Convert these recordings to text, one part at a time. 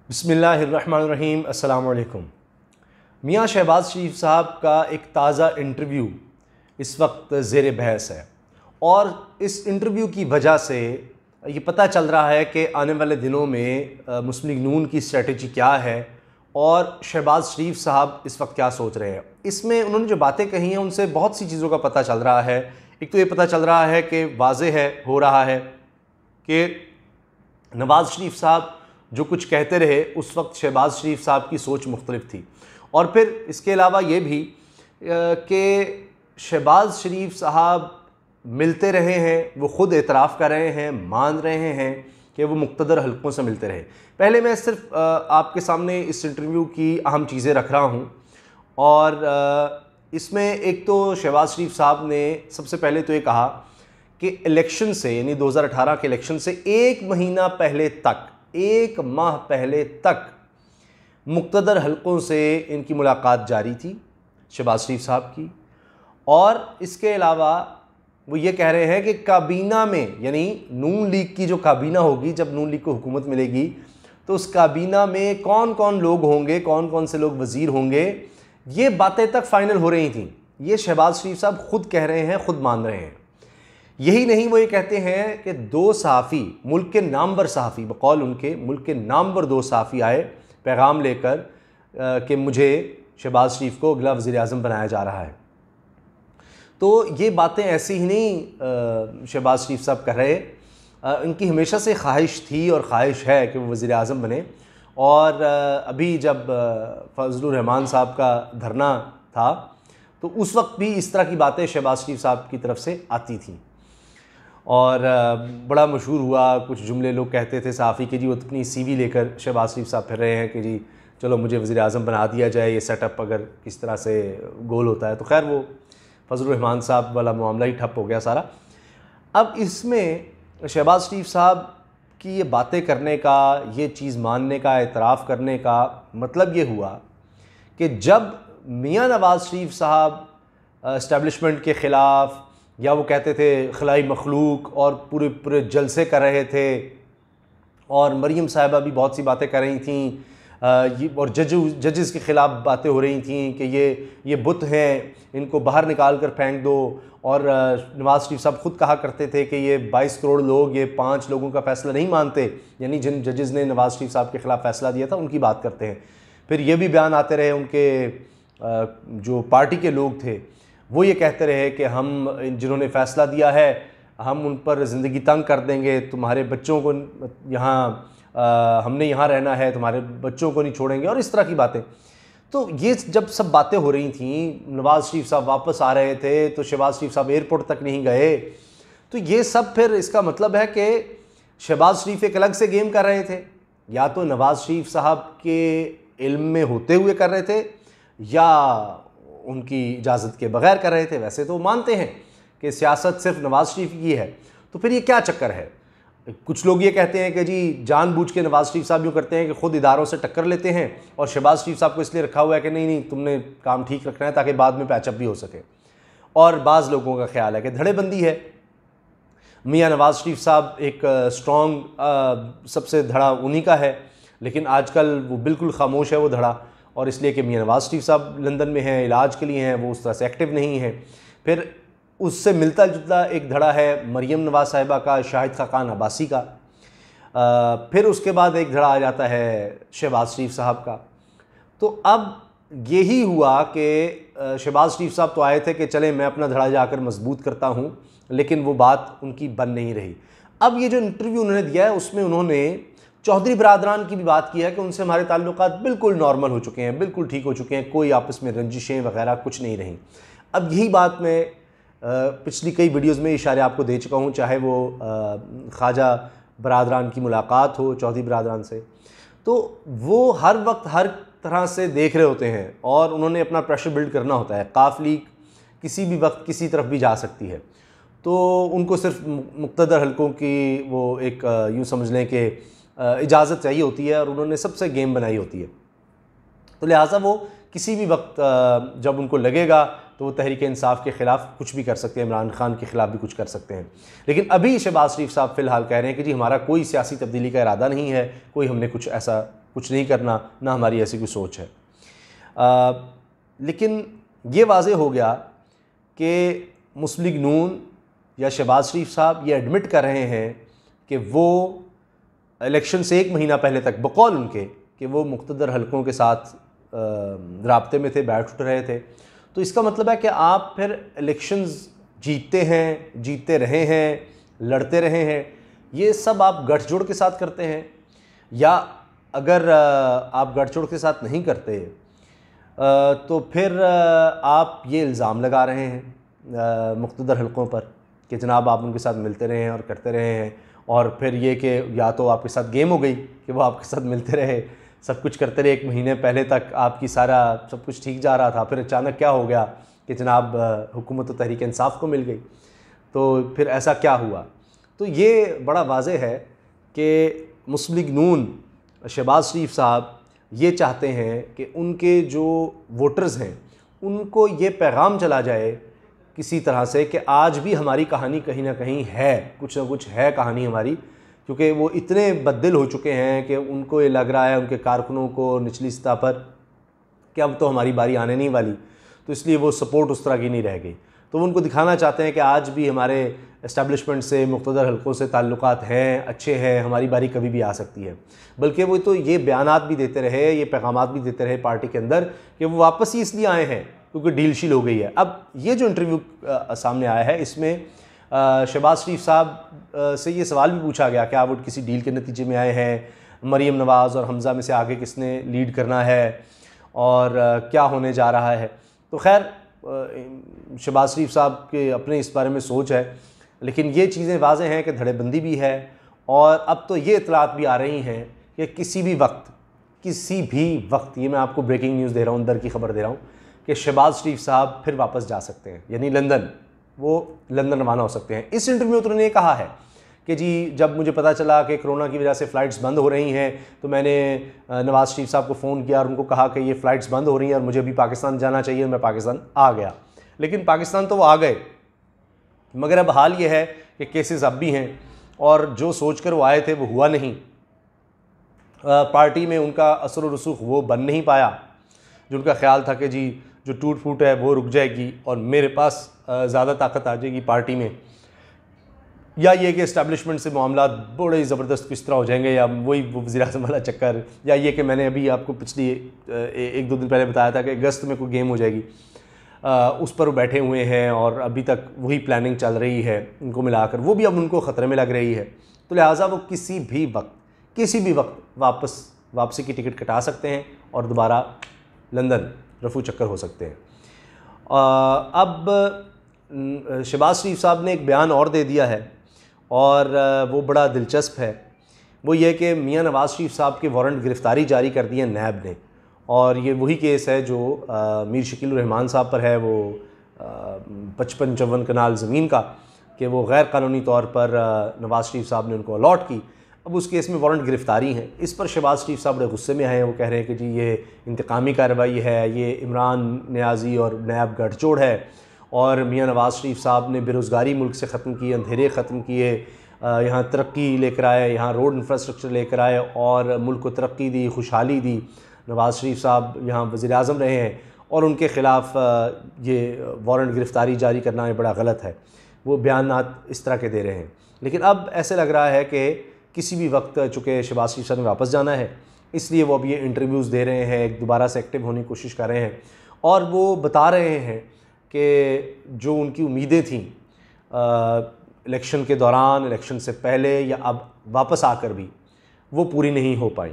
बिस्मिल्लाहिर्रहमानिर्रहीम। अस्सलाम वालेकुम। मियाँ शहबाज शरीफ साहब का एक ताज़ा इंटरव्यू इस वक्त ज़ेर बहस है और इस इंटरव्यू की वजह से ये पता चल रहा है कि आने वाले दिनों में मुस्लिम लीग नून की स्ट्रेटजी क्या है और शहबाज शरीफ साहब इस वक्त क्या सोच रहे हैं। इसमें उन्होंने जो बातें कही हैं उनसे बहुत सी चीज़ों का पता चल रहा है। एक तो ये पता चल रहा है कि वाज़ेह हो रहा है कि नवाज़ शरीफ साहब जो कुछ कहते रहे उस वक्त शहबाज शरीफ साहब की सोच मुख्तलिफ थी। और फिर इसके अलावा ये भी कि शहबाज शरीफ साहब मिलते रहे हैं, वो ख़ुद एतराफ़ कर रहे हैं, मान रहे हैं कि वो मुक़्तदर हलकों से मिलते रहे। पहले मैं सिर्फ आपके सामने इस इंटरव्यू की अहम चीज़ें रख रहा हूँ और इसमें एक तो शहबाज शरीफ साहब ने सबसे पहले तो ये कहा कि इलेक्शन से यानी 2018 के इलेक्शन से एक महीना पहले तक, एक माह पहले तक मुक़्तदर हलकों से इनकी मुलाकात जारी थी शहबाज शरीफ साहब की। और इसके अलावा वो ये कह रहे हैं कि काबीना में यानी नून लीग की जो काबीना होगी, जब नून लीग को हुकूमत मिलेगी तो उस काबीना में कौन कौन लोग होंगे, कौन कौन से लोग वज़ीर होंगे, ये बातें तक फ़ाइनल हो रही थी। ये शहबाज शरीफ साहब ख़ुद कह रहे हैं, ख़ुद मान रहे हैं। यही नहीं, वो ये कहते हैं कि दो सहाफ़ी, मुल्क के नामवर सहाफ़ी, बकौल उनके मुल्क के नामवर दो सहाफ़ी आए पैगाम लेकर कि मुझे शहबाज शरीफ को अगला वज़ीर आज़म बनाया जा रहा है। तो ये बातें ऐसी ही नहीं शहबाज शरीफ साहब कर रहे, इनकी हमेशा से ख्वाहिश थी और ख्वाहिश है कि वो वज़ीर आज़म बने। और अभी जब फजलुर रहमान साहब का धरना था तो उस वक्त भी इस तरह की बातें शहबाज शरीफ साहब की तरफ से आती थीं और बड़ा मशहूर हुआ। कुछ जुमले लोग कहते थे सहाफ़ी के जी वो अपनी CV लेकर शहबाज शरीफ साहब फिर रहे हैं कि जी चलो मुझे वज़ीर आज़म बना दिया जाए, ये सेटअप अगर किस तरह से गोल होता है। तो खैर वो फजलुर रहमान साहब वाला मामला ही ठप हो गया सारा। अब इसमें शहबाज शरीफ साहब की ये बातें करने का, ये चीज़ मानने का, एतराफ़ करने का मतलब ये हुआ कि जब मियाँ नवाज़ शरीफ साहब इस्टेब्लिशमेंट के ख़िलाफ़, या वो कहते थे खलाई मखलूक, और पूरे पूरे जलसे कर रहे थे और मरीम साहिबा भी बहुत सी बातें कर रही थीं और जजेस के ख़िलाफ़ बातें हो रही थीं कि ये बुत हैं, इनको बाहर निकाल कर फेंक दो। और नवाज़ शरीफ साहब ख़ुद कहा करते थे कि ये 22 करोड़ लोग ये 5 लोगों का फ़ैसला नहीं मानते, यानी जिन जजेस ने नवाज़ शरीफ साहब के ख़िलाफ़ फ़ैसला दिया था उनकी बात करते हैं। फिर ये भी बयान आते रहे उनके जो पार्टी के लोग थे वो ये कहते रहे कि हम जिन्होंने फ़ैसला दिया है हम उन पर ज़िंदगी तंग कर देंगे, तुम्हारे बच्चों को यहाँ हमने यहाँ रहना है, तुम्हारे बच्चों को नहीं छोड़ेंगे, और इस तरह की बातें। तो ये जब सब बातें हो रही थीं, नवाज़ शरीफ साहब वापस आ रहे थे तो शहबाज शरीफ साहब एयरपोर्ट तक नहीं गए, तो ये सब फिर इसका मतलब है कि शहबाज शरीफ एक अलग से गेम कर रहे थे। या तो नवाज़ शरीफ साहब के इल्म में होते हुए कर रहे थे या उनकी इजाज़त के बग़ैर कर रहे थे। वैसे तो मानते हैं कि सियासत सिर्फ नवाज़ शरीफ की है, तो फिर ये क्या चक्कर है। कुछ लोग ये कहते हैं कि जी जानबूझ के नवाज़ शरीफ साहब यूँ करते हैं कि ख़ुद इदारों से टक्कर लेते हैं और शहबाज शरीफ साहब को इसलिए रखा हुआ है कि नहीं तुमने काम ठीक रखना है ताकि बाद में पैचअप भी हो सके। और बाज़ लोगों का ख्याल है कि धड़ेबंदी है। मियाँ नवाज़ शरीफ साहब एक स्ट्रॉन्ग सबसे धड़ा उन्हीं का है, लेकिन आजकल वो बिल्कुल खामोश है वो धड़ा, और इसलिए कि मियाँ नवाज़ शरीफ साहब लंदन में हैं, इलाज के लिए हैं, वो उस तरह से एक्टिव नहीं हैं। फिर उससे मिलता जुलता एक धड़ा है मरीम नवाज़ साहिबा का, शाहिद खाकान अब्बासी का। फिर उसके बाद एक धड़ा आ जाता है शहबाज शरीफ साहब का। तो अब यही हुआ कि शहबाज शरीफ साहब तो आए थे कि चले मैं अपना धड़ा जाकर मजबूत करता हूँ, लेकिन वो बात उनकी बन नहीं रही। अब ये जो इंटरव्यू उन्होंने दिया है उसमें उन्होंने चौधरी बरादरान की भी बात की है कि उनसे हमारे ताल्लुकात बिल्कुल नॉर्मल हो चुके हैं, बिल्कुल ठीक हो चुके हैं, कोई आपस में रंजिशें वगैरह कुछ नहीं रहीं। अब यही बात मैं पिछली कई वीडियोज़ में इशारे आपको दे चुका हूँ, चाहे वो ख्वाजा बरादरान की मुलाकात हो चौधरी बरादरान से, तो वो हर वक्त हर तरह से देख रहे होते हैं और उन्होंने अपना प्रेशर बिल्ड करना होता है। काफ लीग किसी भी वक्त किसी तरफ भी जा सकती है, तो उनको सिर्फ मुक़्तदर हलकों की वो एक यूँ समझ लें कि इजाज़त चाहिए होती है और उन्होंने सबसे गेम बनाई होती है। तो लिहाजा वो किसी भी वक्त जब उनको लगेगा तो वो तहरीक इंसाफ के ख़िलाफ़ कुछ भी कर सकते हैं, इमरान खान के ख़िलाफ़ भी कुछ कर सकते हैं। लेकिन अभी शहबाज शरीफ साहब फ़िलहाल कह रहे हैं कि जी हमारा कोई सियासी तब्दीली का इरादा नहीं है, कोई हमने कुछ ऐसा कुछ नहीं करना, ना हमारी ऐसी कोई सोच है। लेकिन ये वाज़ेह हो गया कि मुस्लिम लीग नून या शहबाज शरीफ साहब ये एडमिट कर रहे हैं कि वो इलेक्शन से 1 महीना पहले तक बकौल उनके कि वो मुख्तदर हलकों के साथ राब्ते में थे, बैठ उठ रहे थे। तो इसका मतलब है कि आप फिर इलेक्शंस जीतते हैं, जीतते रहे हैं, लड़ते रहे हैं, ये सब आप गठजोड़ के साथ करते हैं, या अगर आप गठजोड़ के साथ नहीं करते तो फिर आप ये इल्ज़ाम लगा रहे हैं मुख्तदर हलकों पर कि जनाब आप उनके साथ मिलते रहे हैं और करते रहे हैं, और फिर ये कि या तो आपके साथ गेम हो गई कि वो आपके साथ मिलते रहे, सब कुछ करते रहे, 1 महीने पहले तक आपकी सारा सब कुछ ठीक जा रहा था, फिर अचानक क्या हो गया कि जनाब हुकूमत और तहरीक इंसाफ को मिल गई, तो फिर ऐसा क्या हुआ। तो ये बड़ा वाज़ेह है कि मुस्लिम लीग नून शहबाज शरीफ साहब ये चाहते हैं कि उनके जो वोटर्स हैं उनको ये पैगाम चला जाए किसी तरह से कि आज भी हमारी कहानी कहीं ना कहीं है, कुछ ना कुछ है कहानी हमारी, क्योंकि वो इतने बददिल हो चुके हैं कि उनको ये लग रहा है उनके कारकुनों को निचली सतह पर कि अब तो हमारी बारी आने नहीं वाली, तो इसलिए वो सपोर्ट उस तरह की नहीं रह गई। तो वो उनको दिखाना चाहते हैं कि आज भी हमारे इस्टेब्लिशमेंट से, मुख्तदर हलकों से ताल्लुकात हैं, अच्छे हैं, हमारी बारी कभी भी आ सकती है। बल्कि वो तो ये बयानात भी देते रहे, ये पैगामात भी देते रहे पार्टी के अंदर कि वो वापस ही इसलिए आए हैं क्योंकि डील शील हो गई है। अब ये जो इंटरव्यू सामने आया है इसमें शहबाज शरीफ साहब से ये सवाल भी पूछा गया क्या वो किसी डील के नतीजे में आए हैं, मरीम नवाज़ और हमज़ा में से आगे किसने लीड करना है और क्या होने जा रहा है। तो खैर शहबाज शरीफ साहब के अपने इस बारे में सोच है, लेकिन ये चीज़ें वाज़ेह हैं कि धड़ेबंदी भी है, और अब तो ये इतलात भी आ रही हैं कि किसी भी वक्त ये मैं आपको ब्रेकिंग न्यूज़ दे रहा हूँ, अंदर की खबर दे रहा हूँ कि शहबाज शरीफ साहब फिर वापस जा सकते हैं, यानी लंदन, वो लंदन रवाना हो सकते हैं। इस इंटरव्यू में उन्होंने ये कहा है कि जी जब मुझे पता चला कि कोरोना की वजह से फ़्लाइट्स बंद हो रही हैं तो मैंने नवाज़ शरीफ साहब को फ़ोन किया और उनको कहा कि ये फ़्लाइट्स बंद हो रही हैं और मुझे अभी पाकिस्तान जाना चाहिए, मैं पाकिस्तान आ गया। लेकिन पाकिस्तान तो वो आ गए, मगर अब हाल ये है कि केसेस अब भी हैं और जो सोच कर वो आए थे वो हुआ नहीं। पार्टी में उनका असर और रसूख वो बन नहीं पाया जो उनका ख्याल था कि जी जो टूट फूट है वो रुक जाएगी और मेरे पास ज़्यादा ताकत आ जाएगी पार्टी में, या ये कि इस्टेब्लिशमेंट से मामला बड़े ज़बरदस्त किस तरह हो जाएंगे, या वही वज़ीर-ए-आज़म वाला चक्कर, या ये कि मैंने अभी आपको पिछली 1-2 दिन पहले बताया था कि अगस्त में कोई गेम हो जाएगी, उस पर वो बैठे हुए हैं और अभी तक वही प्लानिंग चल रही है इनको मिलाकर, वो भी अब उनको ख़तरे में लग रही है। तो लिहाजा वो किसी भी वक्त वापसी की टिकट कटा सकते हैं और दोबारा लंदन रफू चक्कर हो सकते हैं। अब शहबाज शरीफ साहब ने एक बयान और दे दिया है और वो बड़ा दिलचस्प है। वो ये कि मियां नवाज़ शरीफ साहब के वारंट गिरफ़्तारी जारी कर दी है नैब ने, और ये वही केस है जो मीर शकील रहमान साहब पर है, वो 55-54 कनाल ज़मीन का, कि वो गैर कानूनी तौर पर नवाज़ शरीफ साहब ने उनको अलॉट की। अब उस केस में वारंट गिरफ़्तारी है। इस पर शहबाज शरीफ साहब बड़े गुस्से में आए हैं, वो कह रहे हैं कि जी ये इंतकामी कार्रवाई है, ये इमरान नियाज़ी और नैब गठजोड़ है, और मियां नवाज़ शरीफ साहब ने बेरोज़गारी मुल्क से ख़त्म की, अंधेरे ख़त्म किए, यहाँ तरक्की लेकर आए, यहाँ रोड इंफ्रास्ट्रक्चर लेकर आए और मुल्क को तरक्की दी, खुशहाली दी। नवाज़ शरीफ साहब यहाँ वज़ीर-ए-आज़म रहे हैं और उनके ख़िलाफ़ ये वारंट गिरफ़्तारी जारी करना ये बड़ा गलत है। वो बयानात इस तरह के दे रहे हैं। लेकिन अब ऐसे लग रहा है कि किसी भी वक्त, चूँकि शहबाज शरीफ साहब ने वापस जाना है, इसलिए वो अब ये इंटरव्यूज़ दे रहे हैं, एक दोबारा से एक्टिव होने की कोशिश कर रहे हैं, और वो बता रहे हैं कि जो उनकी उम्मीदें थीं इलेक्शन के दौरान, इलेक्शन से पहले या अब वापस आकर भी, वो पूरी नहीं हो पाई।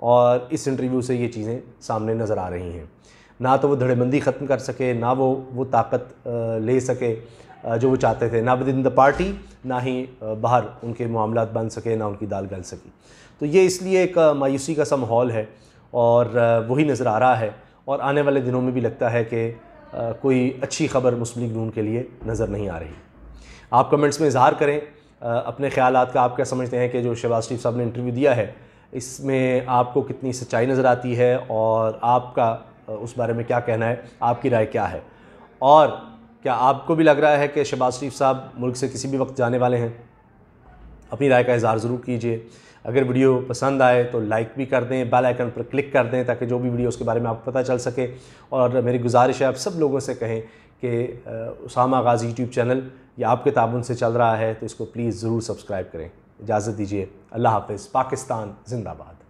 और इस इंटरव्यू से ये चीज़ें सामने नज़र आ रही हैं। ना तो वो धड़ेबंदी ख़त्म कर सके, ना वो ताकत ले सके जो वो चाहते थे, ना विद इन द पार्टी, ना ही बाहर उनके मामलात बन सके, ना उनकी दाल गल सकी। तो ये इसलिए एक मायूसी का सा माहौल है और वही नज़र आ रहा है, और आने वाले दिनों में भी लगता है कि कोई अच्छी खबर मुस्लिम लीग नून के लिए नज़र नहीं आ रही। आप कमेंट्स में इज़हार करें अपने ख़यालात का। आप क्या समझते हैं कि जो शहबाज शरीफ साहब ने इंटरव्यू दिया है इसमें आपको कितनी सच्चाई नज़र आती है, और आपका उस बारे में क्या कहना है, आपकी राय क्या है, और क्या आपको भी लग रहा है कि शहबाज शरीफ साहब मुल्क से किसी भी वक्त जाने वाले हैं? अपनी राय का इज़हार ज़रूर कीजिए। अगर वीडियो पसंद आए तो लाइक भी कर दें, बेल आइकन पर क्लिक कर दें ताकि जो भी वीडियो उसके बारे में आपको पता चल सके। और मेरी गुजारिश है आप सब लोगों से कहें कि उसामा गाजी यूट्यूब चैनल ये आपके ताबन से चल रहा है तो इसको प्लीज़ ज़रूर सब्सक्राइब करें। इजाज़त दीजिए, अल्लाह हाफ़िज़। पाकिस्तान ज़िंदाबाद।